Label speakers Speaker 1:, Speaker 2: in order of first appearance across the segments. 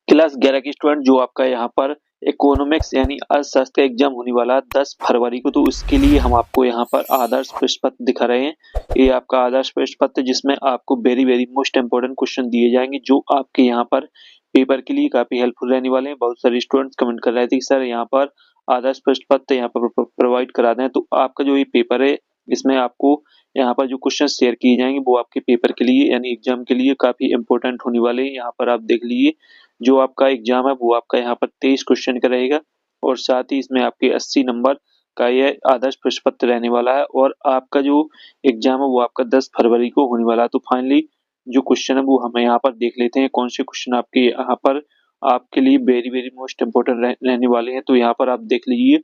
Speaker 1: Class 11 के student जो आपका यहाँ पर इकोनॉमिक्स यानी अर्थशास्त्र एग्जाम होने वाला है 10 फरवरी को, तो उसके लिए हम आपको यहाँ पर आदर्श प्रश्न पत्र दिखा रहे हैं। ये आपका आदर्श प्रश्न पत्र जिसमें आपको very very most important question दिए जाएंगे जो आपके यहाँ पर पेपर के लिए काफी हेल्पफुल रहने वाले हैं। बहुत सारे स्टूडेंट्स कमेंट कर रहे थे कि सर यहाँ पर आदर्श प्रश्न पत्र यहाँ पर प्रोवाइड करा दें, तो आपका जो ये पेपर है इसमें आपको यहाँ पर जो क्वेश्चन शेयर किए जाएंगे वो आपके पेपर के लिए यानी एग्जाम के लिए काफी इंपॉर्टेंट होने वाले हैं। यहाँ पर आप देख लीजिए, जो आपका एग्जाम है वो आपका यहाँ पर 23 क्वेश्चन का रहेगा और साथ ही इसमें आपके 80 नंबर का यह आदर्श प्रश्न पत्र रहने वाला है और आपका जो एग्जाम है वो आपका 10 फरवरी को होने वाला है। तो फाइनली जो क्वेश्चन है वो हम यहाँ पर देख लेते हैं कौन से क्वेश्चन आपके यहाँ पर आपके लिए वेरी वेरी मोस्ट इंपोर्टेंट रहने वाले हैं। तो यहाँ पर आप देख लीजिए,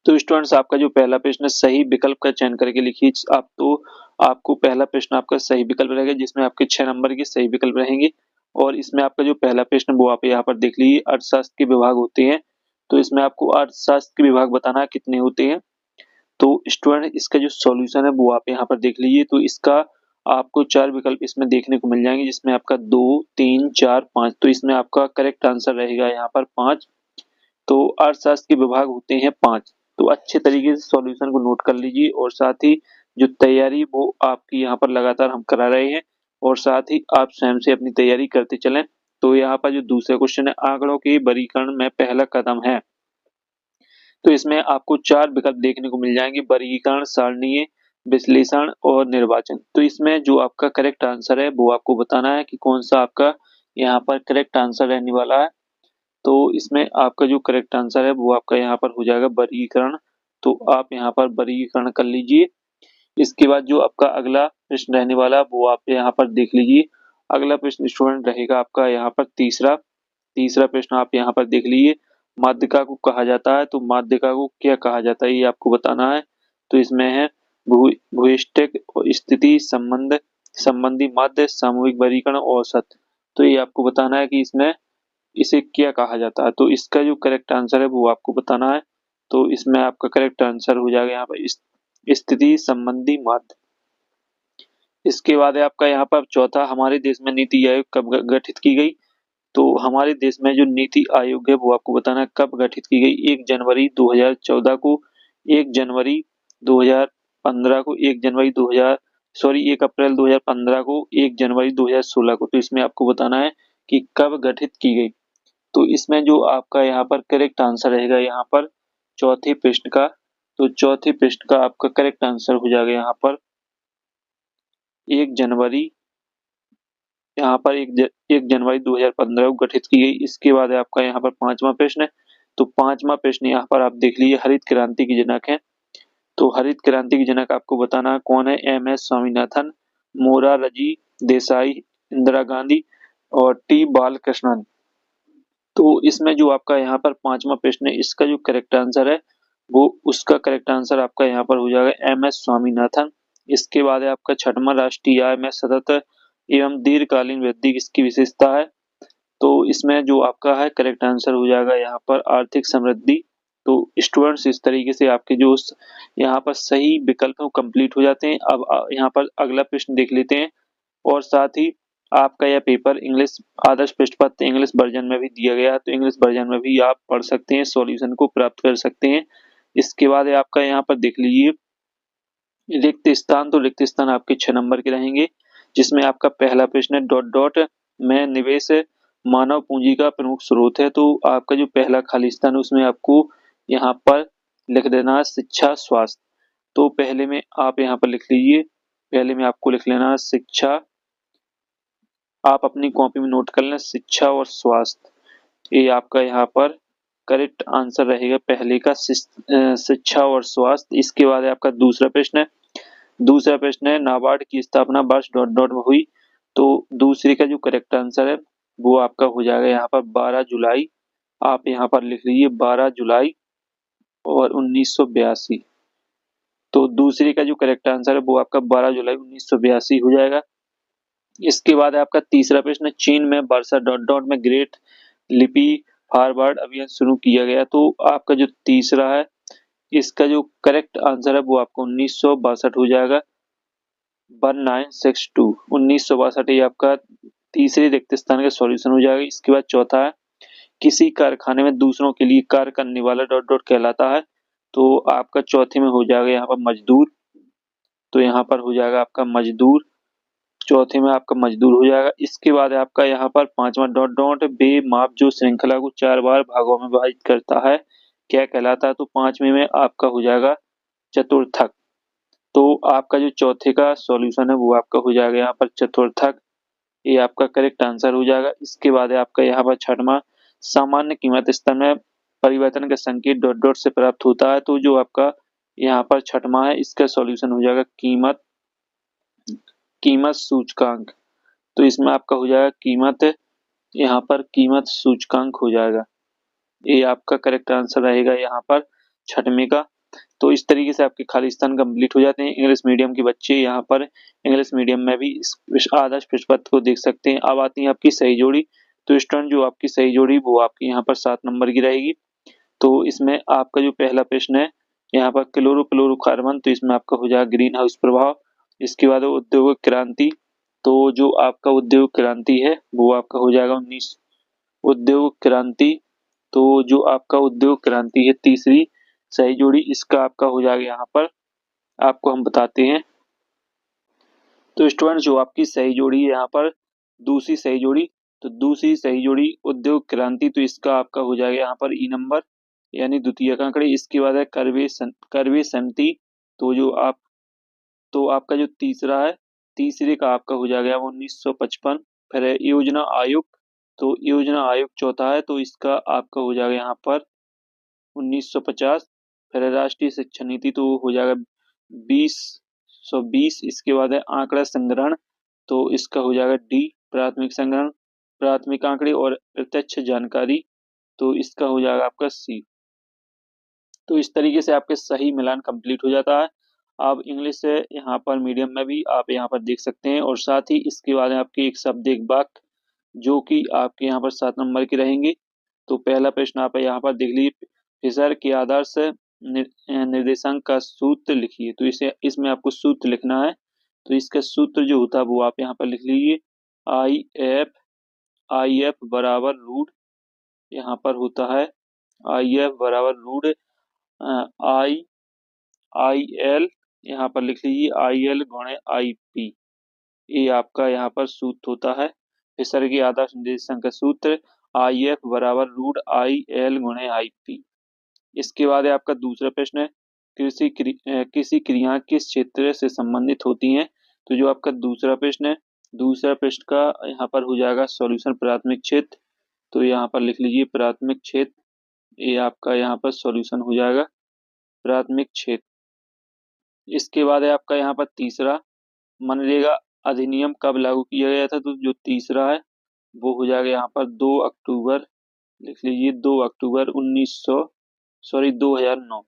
Speaker 1: तो स्टूडेंट्स आपका जो पहला प्रश्न है सही विकल्प का चयन करके लिखिए। आप तो आपको पहला प्रश्न आपका सही विकल्प रहेगा जिसमें आपके 6 नंबर के सही विकल्प रहेंगे और इसमें आपका जो पहला प्रश्न वो आप यहाँ पर देख लीजिए, अर्थशास्त्र के विभाग होते हैं, तो इसमें आपको अर्थशास्त्र के विभाग बताना है कितने होते हैं। तो स्टूडेंट इसका जो सॉल्यूशन है वो आप यहाँ पर देख लीजिए, तो इसका आपको 4 विकल्प इसमें देखने को मिल जाएंगे जिसमें आपका 2, 3, 4, 5, तो इसमें आपका करेक्ट आंसर रहेगा यहाँ पर 5। तो अर्थशास्त्र के विभाग होते हैं 5। तो अच्छे तरीके से सॉल्यूशन को नोट कर लीजिए और साथ ही जो तैयारी वो आपकी यहाँ पर लगातार हम करा रहे हैं और साथ ही आप स्वयं से अपनी तैयारी करते चलें। तो यहाँ पर जो दूसरा क्वेश्चन है आंकड़ों के वर्गीकरण में पहला कदम है, तो इसमें आपको 4 विकल्प देखने को मिल जाएंगे, वर्गीकरण, सारणीय, विश्लेषण और निर्वाचन। तो इसमें जो आपका करेक्ट आंसर है वो आपको बताना है कि कौन सा आपका यहाँ पर करेक्ट आंसर रहने वाला है। तो इसमें आपका जो करेक्ट आंसर है वो आपका यहाँ पर हो जाएगा वर्गीकरण। तो आप यहाँ पर वर्गीकरण कर लीजिए। इसके बाद जो आपका अगला प्रश्न रहने वाला है वो आप यहाँ पर देख लीजिए। अगला प्रश्न स्टूडेंट रहेगा आपका यहाँ पर तीसरा तीसरा प्रश्न आप यहाँ पर देख लीजिए, माध्यिका को कहा जाता है, तो माध्यिका को क्या कहा जाता है ये आपको बताना है। तो इसमें है भूयिष्ठिक स्थिति संबंध संबंधी माध्य, सामूहिक वर्गीकरण, औसत। तो ये आपको बताना है कि इसमें इसे क्या कहा जाता है। तो इसका जो करेक्ट आंसर है वो आपको बताना है। तो इसमें आपका करेक्ट आंसर हो जाएगा यहाँ पर स्थिति संबंधी माध्य। इसके बाद है आपका यहाँ पर चौथा, हमारे देश में नीति आयोग कब गठित की गई। तो हमारे देश में जो नीति आयोग है वो आपको बताना है कब गठित की गई। 1 जनवरी 2014 को, 1 जनवरी 2015 को, 1 जनवरी 2000 सॉरी 1 अप्रैल 2015 को, 1 जनवरी 2016 को। तो इसमें आपको बताना है कि कब गठित की गई। तो इसमें जो आपका यहाँ पर करेक्ट आंसर रहेगा यहाँ पर चौथे प्रश्न का, तो चौथे प्रश्न का आपका करेक्ट आंसर हो जाएगा यहाँ पर 1 जनवरी, यहाँ पर 1 जनवरी 2015 को गठित की गई। इसके बाद है आपका यहाँ पर पांचवा प्रश्न है। तो पांचवा प्रश्न यहाँ पर आप देख लीजिए, हरित क्रांति की जनक है। तो हरित क्रांति की जनक आपको बताना है कौन है। MS स्वामीनाथन, मोरारजी देसाई, इंदिरा गांधी और T बालकृष्णन। तो इसमें जो आपका यहाँ पर पांचवा प्रश्न है इसका जो करेक्ट आंसर है वो उसका करेक्ट आंसर आपका यहाँ पर हो जाएगा MS स्वामीनाथन। इसके बाद है आपका छठवां, राष्ट्रीय आय में सतत एवं दीर्घकालीन वृद्धि किसकी विशेषता है। तो इसमें जो आपका है करेक्ट आंसर हो जाएगा यहाँ पर आर्थिक समृद्धि। तो स्टूडेंट्स इस तरीके से आपके जो यहाँ पर सही विकल्प है वो कंप्लीट हो जाते हैं। अब यहाँ पर अगला प्रश्न देख लेते हैं और साथ ही आपका यह पेपर इंग्लिश आदर्श पृष्ठ पत्र इंग्लिश वर्जन में भी दिया गया है, तो इंग्लिश वर्जन में भी आप पढ़ सकते हैं, सॉल्यूशन को प्राप्त कर सकते हैं। इसके बाद है आपका यहाँ पर देख लीजिए रिक्त स्थान। तो रिक्त स्थान आपके 6 नंबर के रहेंगे जिसमें आपका पहला प्रश्न है डॉट डॉट में निवेश मानव पूंजी का प्रमुख स्रोत है। तो आपका जो पहला खाली स्थान है उसमें आपको यहाँ पर लिख देना है शिक्षा स्वास्थ्य। तो पहले में आप यहाँ पर लिख लीजिए, पहले में आपको लिख लेना है शिक्षा, आप अपनी कॉपी में नोट कर लें शिक्षा और स्वास्थ्य। ये आपका यहाँ पर करेक्ट आंसर रहेगा पहले का शिक्षा और स्वास्थ्य। इसके बाद है आपका दूसरा प्रश्न है, दूसरा प्रश्न है नाबार्ड की स्थापना वर्ष डॉट डॉट में हुई। तो दूसरे का जो करेक्ट आंसर है वो आपका हो जाएगा यहाँ पर 12 जुलाई। आप यहाँ पर लिख लीजिए 12 जुलाई और 1982। तो दूसरे का जो करेक्ट आंसर है वो आपका 12 जुलाई 1982 हो जाएगा। इसके बाद है आपका तीसरा प्रश्न, चीन में वर्षा डॉट डॉट में ग्रेट लिपि फॉरवर्ड अभियान शुरू किया गया। तो आपका जो तीसरा है इसका जो करेक्ट आंसर है वो आपको 1962 हो जाएगा, 1962 1962 ये आपका तीसरे रिक्त स्थान का सॉल्यूशन हो जाएगा। इसके बाद चौथा है, किसी कारखाने में दूसरों के लिए कार्य करने वाला डॉट डॉट कहलाता है। तो आपका चौथे में हो जाएगा यहाँ पर मजदूर। तो यहाँ पर हो जाएगा आपका मजदूर, चौथे में आपका मजदूर हो जाएगा। इसके बाद है आपका यहाँ पर पांचवा डॉट डॉट, बेमाप जो श्रृंखला को 4 बार भागों में विभाजित करता है क्या कहलाता है। तो पांचवे में आपका हो जाएगा चतुर्थक। तो आपका जो चौथे का सॉल्यूशन है वो आपका हो जाएगा यहाँ पर चतुर्थक। ये आपका करेक्ट आंसर हो जाएगा। इसके बाद है आपका यहाँ पर छठवां, सामान्य कीमत स्तर में परिवर्तन का संकेत डॉट डॉट से प्राप्त होता है। तो जो आपका यहाँ पर छठवां है इसका सॉल्यूशन हो जाएगा कीमत, कीमत सूचकांक। तो इसमें आपका हो जाएगा कीमत, यहाँ पर कीमत सूचकांक हो जाएगा। ये आपका करेक्ट आंसर रहेगा यहाँ पर छठवें का। तो इस तरीके से आपके खाली स्थान कंप्लीट हो जाते हैं। इंग्लिश मीडियम के बच्चे यहाँ पर इंग्लिश मीडियम में भी इस आदर्श प्रश्न पत्र को देख सकते हैं। अब आती है आपकी सही जोड़ी। तो स्टूडेंट जो आपकी सही जोड़ी वो आपकी यहाँ पर 7 नंबर की रहेगी। तो इसमें आपका जो पहला प्रश्न है यहाँ पर क्लोरोफ्लोरोकार्बन, तो इसमें आपका हो जाएगा ग्रीन हाउस प्रभाव। इसके बाद औद्योगिक क्रांति, तो जो आपका उद्योग क्रांति है वो आपका हो जाएगा 19 उद्योग क्रांति। तो जो आपका उद्योग क्रांति है तीसरी सही जोड़ी, इसका आपका हो जाएगा यहाँ पर आपको हम बताते हैं। तो स्टूडेंट जो आपकी सही जोड़ी है यहाँ पर दूसरी सही जोड़ी, तो दूसरी सही जोड़ी उद्योग क्रांति, तो इसका आपका हो जाएगा यहाँ पर ई नंबर यानी द्वितीय आंकड़े। इसके बाद है करवे समिति, तो आपका जो तीसरा है तीसरे का आपका हो जाएगा 1955। फिर है योजना आयोग, तो योजना आयोग चौथा है, तो इसका आपका हो जाएगा यहाँ पर 1950। फिर है राष्ट्रीय शिक्षा नीति, तो हो जाएगा 2020। इसके बाद है आंकड़ा संग्रहण, तो इसका हो जाएगा डी प्राथमिक संग्रहण, प्राथमिक आंकड़े और प्रत्यक्ष जानकारी, तो इसका हो जाएगा आपका सी। तो इस तरीके से आपके सही मिलान कंप्लीट हो जाता है। आप इंग्लिश से यहाँ पर मीडियम में भी आप यहाँ पर देख सकते हैं। और साथ ही इसके बाद आपकी एक शब्द एक वाक्य जो कि आपके यहाँ पर 7 नंबर की रहेंगी। तो पहला प्रश्न आप यहाँ पर देख लीजिए, फिशर के आधार से निर्देशांक का सूत्र लिखिए। तो इसे इसमें आपको सूत्र लिखना है। तो इसका सूत्र जो होता है वो आप यहाँ पर लिख लीजिए, आई एफ बराबर रूट, यहाँ पर होता है आई एफ बराबर रूट आई एल, यहाँ पर लिख लीजिए आई एल गुणे आई पी। ये आपका यहाँ पर सूत्र होता है। फिशर के आदर्श निर्देशांक का सूत्र आई एफ बराबर रूट आई एल गुणे आई पी। इसके बाद है आपका दूसरा प्रश्न है, किसी क्रिया किस क्षेत्र से संबंधित होती हैं। तो जो आपका दूसरा प्रश्न है, दूसरा प्रश्न का यहाँ पर हो जाएगा सॉल्यूशन प्राथमिक क्षेत्र। तो यहाँ पर लिख लीजिए प्राथमिक क्षेत्र, ये आपका यहाँ पर सॉल्यूशन हो जाएगा प्राथमिक क्षेत्र। इसके बाद है आपका यहाँ पर तीसरा, मनरेगा अधिनियम कब लागू किया गया था। तो जो तीसरा है वो हो जाएगा यहाँ पर 2 अक्टूबर, लिख लीजिए 2 अक्टूबर 2009,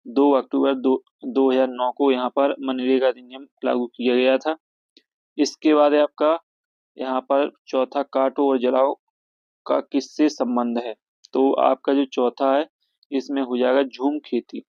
Speaker 1: 2 अक्टूबर 2009 को यहाँ पर मनरेगा अधिनियम लागू किया गया था। इसके बाद है आपका यहाँ पर चौथा, काटो और जलाओ का किससे संबंध है। तो आपका जो चौथा है इसमें हो जाएगा झूम खेती,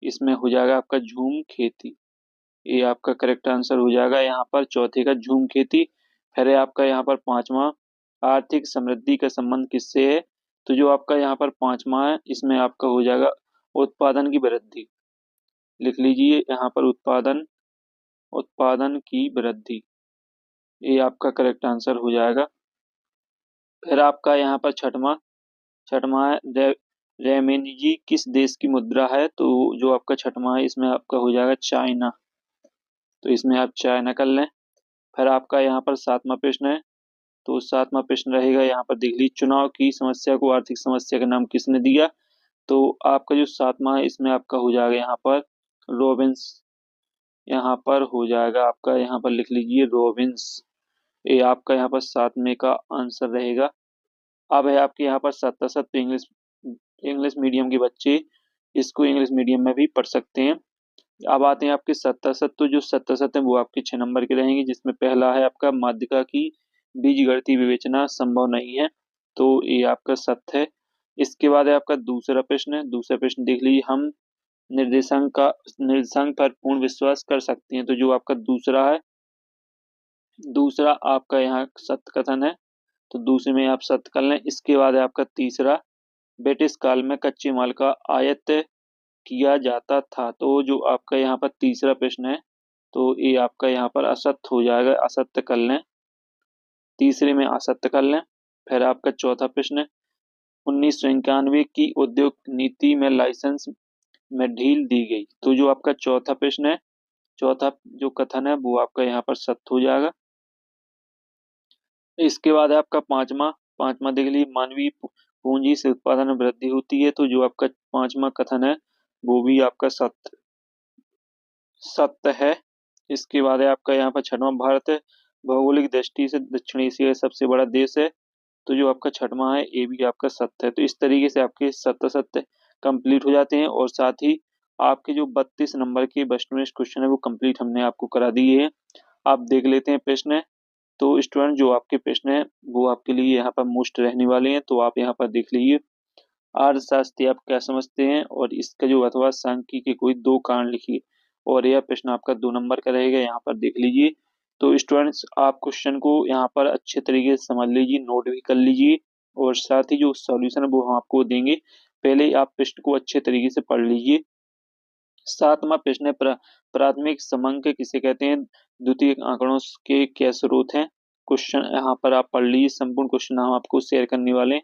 Speaker 1: इसमें हो जाएगा आपका झूम खेती। ये आपका करेक्ट आंसर हो जाएगा यहाँ पर चौथे का झूम खेती। फिर है आपका यहाँ पर पांचवा, आर्थिक समृद्धि का संबंध किससे है। तो जो आपका यहाँ पर पांचवा है इसमें आपका हो जाएगा उत्पादन की वृद्धि, लिख लीजिए यहाँ पर उत्पादन की वृद्धि। ये आपका करेक्ट आंसर हो जाएगा। फिर आपका यहाँ पर छठवां है रेमेनिजी किस देश की मुद्रा है। तो जो आपका छठवां है इसमें आपका हो जाएगा चाइना, तो इसमें आप चाइना कर लें। फिर आपका यहाँ पर सातवां प्रश्न है, तो सातवां प्रश्न रहेगा यहाँ पर देख लीजिए, चुनाव की समस्या को आर्थिक समस्या का नाम किसने दिया। तो आपका जो सातवां है इसमें आपका हो जाएगा यहाँ पर रॉबिन्स, यहाँ पर हो जाएगा आपका यहाँ पर लिख लीजिए रॉबिन्स। ये आपका यहाँ पर सातवें का आंसर रहेगा। अब है आपके यहाँ पर सत्तासत, इंग्लिश इंग्लिश मीडियम के बच्चे इसको इंग्लिश मीडियम में भी पढ़ सकते हैं। अब आते हैं आपके सत्तासत, तो जो सत्तासत है वो आपके 6 नंबर के रहेंगे, जिसमें पहला है आपका माध्यिका की बीजगणितीय विवेचना संभव नहीं है, तो ये आपका सत्य है। इसके बाद है आपका दूसरा प्रश्न, दूसरा प्रश्न देख लीजिए, हम निर्देशांक पर पूर्ण विश्वास कर सकते हैं। तो जो आपका दूसरा है दूसरा आपका यहाँ सत्य कथन है, तो दूसरे में आप सत्य कर लें। इसके बाद है आपका तीसरा, ब्रिटिश काल में कच्चे माल का आयात किया जाता था। तो जो आपका यहाँ पर तीसरा प्रश्न है, तो ये आपका यहाँ पर असत्य हो जाएगा, असत्य कर लें। तीसरे में असत्य कर लें। फिर आपका चौथा प्रश्न है, 1991 की उद्योग नीति में लाइसेंस में ढील दी गई। तो जो आपका चौथा प्रश्न है, चौथा जो कथन है वो आपका यहाँ पर सत्य हो जाएगा। इसके बाद है आपका पांचवा, पांचवा देख लीजिए, मानवीय पूंजी से उत्पादन में वृद्धि होती है। तो जो आपका पांचवा कथन है वो भी आपका सत्य सत्य है। इसके बाद है आपका यहाँ पर छठवां, भारत भौगोलिक दृष्टि से दक्षिण एशिया का सबसे बड़ा देश है। तो जो आपका छठवां है ये भी आपका सत्य है। तो इस तरीके से आपके सत्य सत्य कंप्लीट हो जाते हैं, और साथ ही आपके जो 32 नंबर के वेस्टर्न क्वेश्चन है वो कंप्लीट हमने आपको करा दिए हैं। आप देख लेते हैं प्रश्न। तो स्टूडेंट जो आपके प्रश्न है वो आपके लिए यहाँ पर मोस्ट रहने वाले हैं, तो आप यहाँ पर देख लीजिए। अर्थशास्त्री आप क्या समझते हैं, और इसका जो अथवा सांख्यिकी के कोई दो कारण लिखिए। और यह प्रश्न आपका 2 नंबर का रहेगा, यहाँ पर देख लीजिए। तो स्टूडेंट्स आप क्वेश्चन को यहाँ पर अच्छे तरीके से समझ लीजिए, नोट भी कर लीजिए, और साथ ही जो सॉल्यूशन है वो हम आपको देंगे। पहले आप प्रश्न को अच्छे तरीके से पढ़ लीजिए। सातवां प्रश्न है, प्राथमिक समांक किसे कहते हैं, द्वितीय आंकड़ों के क्या स्रोत हैं। क्वेश्चन यहाँ पर आप पढ़ लीजिए, संपूर्ण क्वेश्चन हम आपको शेयर करने वाले हैं।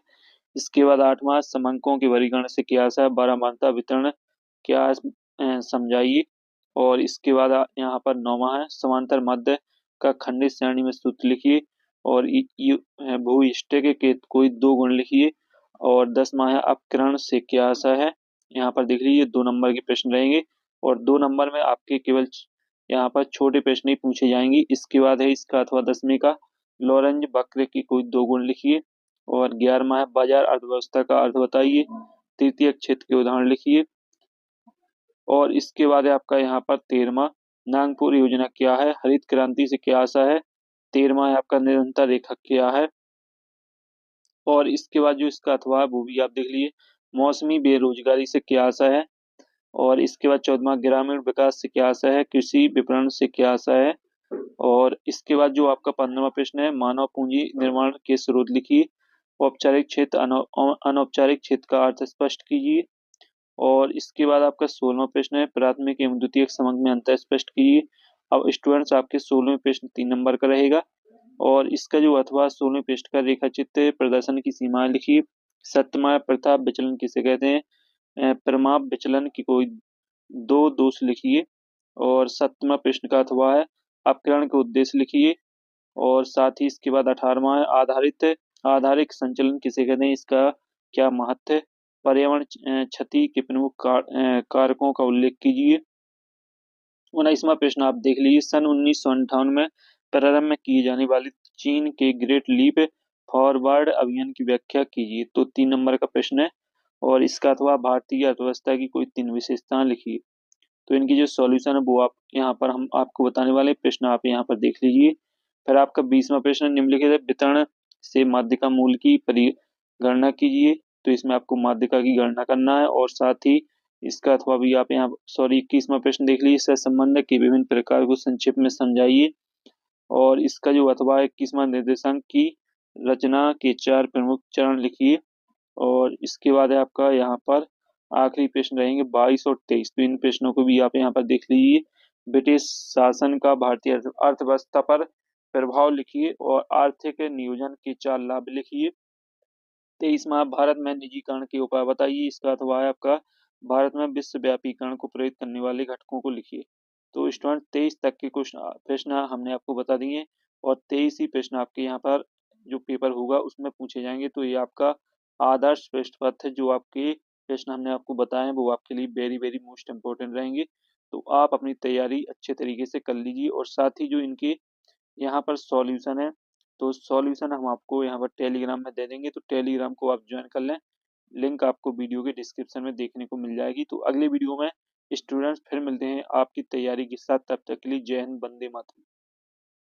Speaker 1: इसके बाद आठवां, समांकों के वर्गीकरण से क्या आशा है, बारहमानता वितरण क्या समझाइए। और इसके बाद यहाँ पर नौवां है, समांतर माध्य का खंडित श्रेणी में सूत्र लिखिए। और भूइष्टिक के कोई दो गुण लिखिए। और 10वां है, अपकरण से क्या आशा है। यहाँ पर देख लीजिए 2 नंबर के प्रश्न रहेंगे, और 2 नंबर में आपके केवल यहाँ पर छोटे प्रश्न ही पूछे जाएंगे। इसके बाद है इसका अथवा 10वीं का, लॉरेंज वक्र की कोई दो गुण लिखिए। और 11वां है, बाजार अर्थव्यवस्था का अर्थ बताइए। तृतीय क्षेत्र के उदाहरण लिखिए। और इसके बाद है आपका यहाँ पर 13वां, नागपुर योजना क्या है, हरित क्रांति से क्या आशा है। 13वां है आपका, निरंतर रेखा क्या है। और इसके बाद जो इसका अथवा है वो भी आप देख लीजिए, मौसमी बेरोजगारी से क्या आशा है। और इसके बाद 14वां, ग्रामीण विकास से क्या आशा है, कृषि विपणन से क्या आशा है। और इसके बाद जो आपका 15वां प्रश्न है, मानव पूंजी निर्माण के स्रोत लिखिए। औपचारिक क्षेत्र अनौपचारिक क्षेत्र का अर्थ स्पष्ट कीजिए। और इसके बाद आपका 16वां प्रश्न है, प्राथमिक एवं द्वितीयक समग्र में अंतर स्पष्ट कीजिए। अब स्टूडेंट्स आपके 16वें प्रश्न 3 नंबर का रहेगा। और इसका जो अथवा 16वें प्रश्न का रेखा चित्र प्रदर्शन की सीमाएं लिखिए। सत्यमा प्रथा विचलन किसे कहते हैं, प्रमाप विचलन की कोई दो दोष लिखिए। और 7वां प्रश्न का अथवा है, अपकरण के उद्देश्य लिखिए। और साथ ही इसके बाद 18वां है, आधारिक संचलन किसे कहते हैं, इसका क्या महत्व है। पर्यावरण क्षति के प्रमुख कारकों का उल्लेख कीजिए। 19वां प्रश्न आप देख लीजिए, सन 1958 में प्रारंभ में की जाने वाली चीन के ग्रेट लीप फॉरवर्ड अभियान की व्याख्या कीजिए। तो 3 नंबर का प्रश्न है। और इसका अथवा भारतीय अर्थव्यवस्था की कोई 3 विशेषताएं लिखिए। तो इनकी जो सॉल्यूशन है वो आप यहाँ पर हम आपको बताने वाले प्रश्न आप यहाँ पर देख लीजिए। फिर आपका 20वां प्रश्न निम्नलिखित है, वितरण से माध्यिका मूल्य की परिगणना कीजिए। तो इसमें आपको माध्यिका की गणना करना है, और साथ ही इसका अथवा भी आप यहाँ, सॉरी 21वां प्रश्न देख लीजिए, सहसंबंध के विभिन्न प्रकार को संक्षेप में समझाइए। और इसका जो अथवा 21वां, निर्देशांक की रचना के 4 प्रमुख चरण लिखिए। और इसके बाद है आपका यहाँ पर आखिरी प्रश्न रहेंगे 22 और 23। तो इन प्रश्नों को भी आप यहाँ पर देख लीजिए। ब्रिटिश शासन का भारतीय अर्थव्यवस्था पर प्रभाव लिखिए, और आर्थिक नियोजन के 4 लाभ लिखिए। 23वां, भारत में निजीकरण के उपाय बताइए। इसका अथवा है आपका, भारत में विश्वव्यापीकरण को प्रेरित करने वाले घटकों को लिखिए। तो स्टूडेंट 23 तक के प्रश्न हमने आपको बता दिए, और 23 ही प्रश्न आपके यहाँ पर जो पेपर होगा उसमें पूछे जाएंगे। तो ये आपका आदर्श प्रश्न पत्र जो आपके प्रश्न हमने आपको बताए हैं वो आपके लिए वेरी वेरी मोस्ट इंपोर्टेंट रहेंगे। तो आप अपनी तैयारी अच्छे तरीके से कर लीजिए, और साथ ही जो इनके यहाँ पर सॉल्यूशन है, तो सॉल्यूशन हम आपको यहाँ पर टेलीग्राम में दे देंगे। तो टेलीग्राम को आप ज्वाइन कर लें, लिंक आपको वीडियो के डिस्क्रिप्शन में देखने को मिल जाएगी। तो अगले वीडियो में स्टूडेंट्स फिर मिलते हैं आपकी तैयारी के साथ, तब तक के लिए जय हिंद, वंदे मातरम।